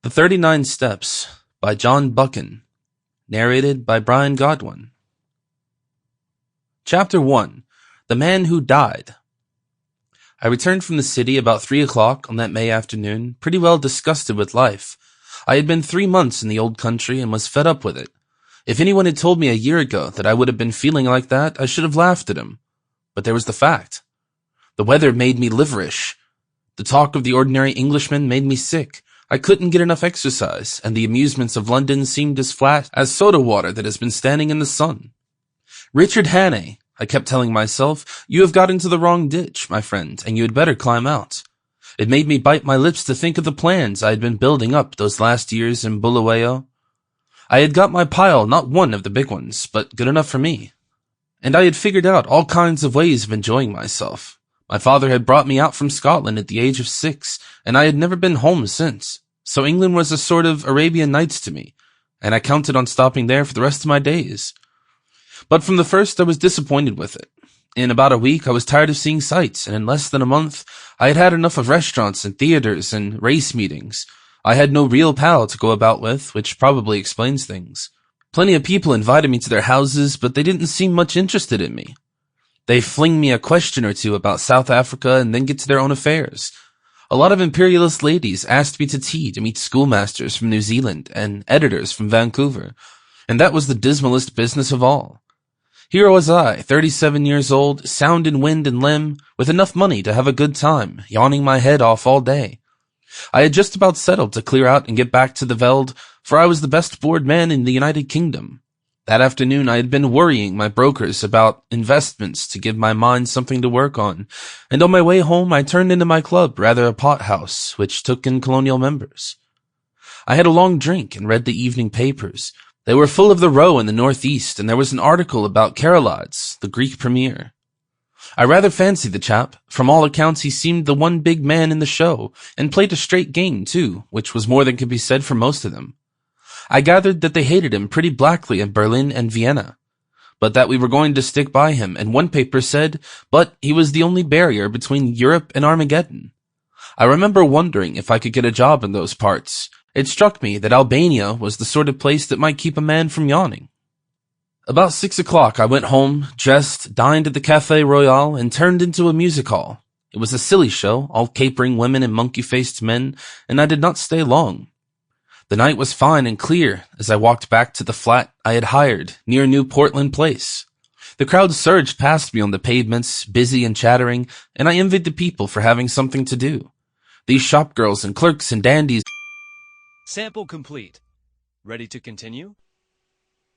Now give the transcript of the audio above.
The 39 Steps by John Buchan. Narrated by Brian Godwin. Chapter 1. The Man Who Died. I returned from the city about 3 o'clock on that May afternoon, pretty well disgusted with life. I had been 3 months in the old country and was fed up with it. If anyone had told me a year ago that I would have been feeling like that, I should have laughed at him. But there was the fact. The weather made me liverish. The talk of the ordinary Englishman made me sick. I couldn't get enough exercise, and the amusements of London seemed as flat as soda water that has been standing in the sun. Richard Hannay, I kept telling myself, you have got into the wrong ditch, my friend, and you had better climb out. It made me bite my lips to think of the plans I had been building up those last years in Bulawayo. I had got my pile, not one of the big ones, but good enough for me. And I had figured out all kinds of ways of enjoying myself. My father had brought me out from Scotland at the age of 6, and I had never been home since. So England was a sort of Arabian Nights to me, and I counted on stopping there for the rest of my days. But from the first I was disappointed with it. In about a week I was tired of seeing sights, and in less than a month I had had enough of restaurants and theaters and race meetings. I had no real pal to go about with, which probably explains things. Plenty of people invited me to their houses, but they didn't seem much interested in me. They fling me a question or two about South Africa and then get to their own affairs. A lot of imperialist ladies asked me to tea to meet schoolmasters from New Zealand and editors from Vancouver, and that was the dismalest business of all. Here was I, 37 years old, sound in wind and limb, with enough money to have a good time, yawning my head off all day. I had just about settled to clear out and get back to the Veld, for I was the best bored man in the United Kingdom. That afternoon I had been worrying my brokers about investments to give my mind something to work on, and on my way home I turned into my club, rather a pothouse, which took in colonial members. I had a long drink and read the evening papers. They were full of the row in the northeast, and there was an article about Karalides, the Greek premier. I rather fancied the chap. From all accounts he seemed the one big man in the show, and played a straight game too, which was more than could be said for most of them. I gathered that they hated him pretty blackly in Berlin and Vienna, but that we were going to stick by him, and one paper said, but he was the only barrier between Europe and Armageddon. I remember wondering if I could get a job in those parts. It struck me that Albania was the sort of place that might keep a man from yawning. About 6 o'clock I went home, dressed, dined at the Café Royal, and turned into a music hall. It was a silly show, all capering women and monkey-faced men, and I did not stay long. The night was fine and clear as I walked back to the flat I had hired near New Portland Place. The crowd surged past me on the pavements, busy and chattering, and I envied the people for having something to do. These shop girls and clerks and dandies. Sample complete. Ready to continue?